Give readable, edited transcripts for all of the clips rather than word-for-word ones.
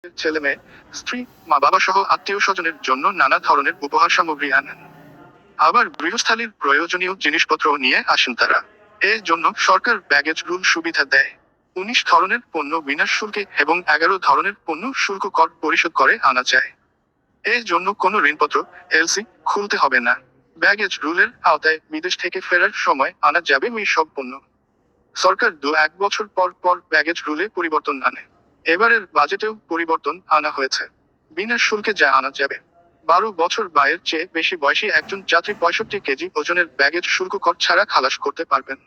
ছেলে মেয়ে, স্ত্রী, মা বাবা সহ আত্মীয় স্বজনের জন্য নানা ধরনের উপহার সামগ্রী আনেন। আবার গৃহস্থালির প্রয়োজনীয় জিনিসপত্র নিয়ে আসেন তারা। এর জন্য সরকার ব্যাগেজ রুল সুবিধা দেয়। 19 ধরনের পণ্য বিনা শুল্কে এবং 11 ধরনের পণ্য শুল্ক কর পরিশোধ করে আনা যায়। এর জন্য কোনো ঋণপত্র, এলসি খুলতে হবে না। ব্যাগেজ রুলের আওতায় বিদেশ থেকে ফেরার সময় আনা যাবে ওই সব পণ্য। সরকার 1 বছর পর পর ব্যাগেজ রুলে পরিবর্তন আনে। এবারের বাজেটেও পরিবর্তন আনা হয়েছে। বিনা শুল্কে যা আনা যাবে। 12 বছর বয়ের চেয়ে বেশি বয়সী একজন যাত্রী 65 কেজি ওজনের ব্যাগেজ শুল্ক কর ছাড়া খালাস করতে পারবেন।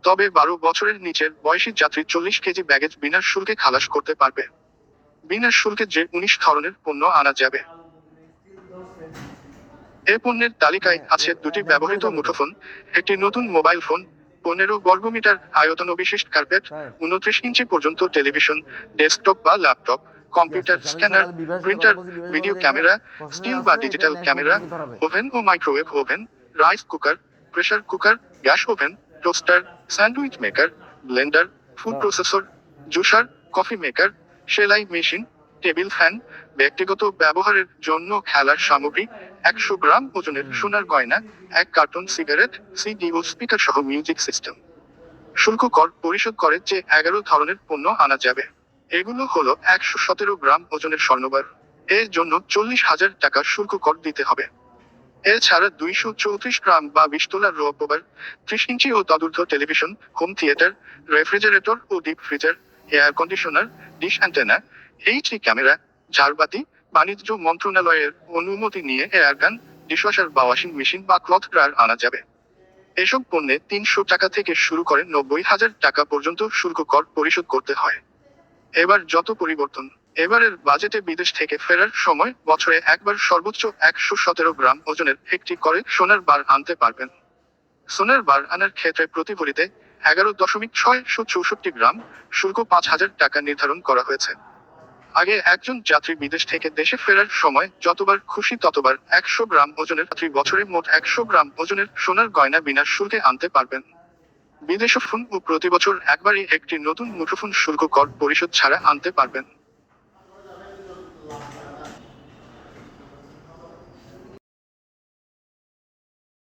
তবে 12 বছরের নিচের বয়সী যাত্রী 40 কেজি ব্যাগেজ বিনা শুল্কে খালাস করতে পারবে। বিনা শুল্কে যে 19 ধরনের পণ্য আনা যাবে। এ পণ্যের তালিকায় আছে 2টি ব্যবহৃত মুঠোফোন, একটি নতুন মোবাইল ফোন, 15 বর্গমিটার আয়তন বিশিষ্ট কার্পেট, 29 ইঞ্চি পর্যন্ত টেলিভিশন, ডেস্কটপ বা laptop, computer, scanner, printer, video camera, still বা ডিজিটাল ক্যামেরা, ওভেন ও microwave oven, rice cooker, pressure cooker, gas oven, toaster, sandwich maker, blender, food processor, juicer, coffee maker, সেলাই machine, table fan, ব্যক্তিগত ব্যবহারের জন্য খেলার সামগ্রী, 100 গ্রাম ওজনের সোনার গয়না, 1 কার্টন সিগারেট, সিডি ও স্পিকার সহ মিউজিক সিস্টেম। শুল্ক কর পরিশোধ করে যে 11 ধরনের পণ্য আনা যাবে। এগুলো হলো 117 গ্রাম ওজনের স্বর্ণবার। এর জন্য 40,000 টাকা শুল্ক কর দিতে হবে। এছাড়া 234 গ্রাম বা 20 তোলার রৌপ্যবার, 30 ইঞ্চি ও তদূর্ধ্ব টেলিভিশন, হোম থিয়েটার, রেফ্রিজারেটর ও deep freezer, air conditioner, dish antenna, HD camera, ঝাড়বাতি, বাণিজ্য মন্ত্রণালয়ের অনুমতি নিয়ে এয়ারগান, ডিশওয়াশার বা ওয়াশিং মেশিন বা ক্লথ ড্রায়ার আনা যাবে। এসব পণ্যে 300 টাকা থেকে শুরু করে 90,000 টাকা পর্যন্ত শুল্ক কর পরিশোধ করতে হয়। এবার যত পরিবর্তন। এবারের বাজেটে বিদেশ থেকে ফেরার সময় বছরে একবার সর্বোচ্চ 117 গ্রাম ওজনের একটি করে সোনার বার আনতে পারবেন। সোনার বার আনার ক্ষেত্রে প্রতি ভরিতে 11.664 গ্রাম, শুল্ক 5,000 টাকা নির্ধারণ করা হয়েছে। আগে একজন যাত্রী বিদেশ থেকে দেশে ফেরার সময় যতবার খুশি ততবার 100 গ্রাম ওজনের যাত্রী বছরে মোট 100 গ্রাম ওজনের সোনার গয়না বিনা শুল্কে আনতে পারবেন। বিদেশ ফোন ও প্রতি বছর একবারই একটি নতুন মুঠোফোন শুল্ক কর পরিশোধ ছাড়া আনতে পারবেন।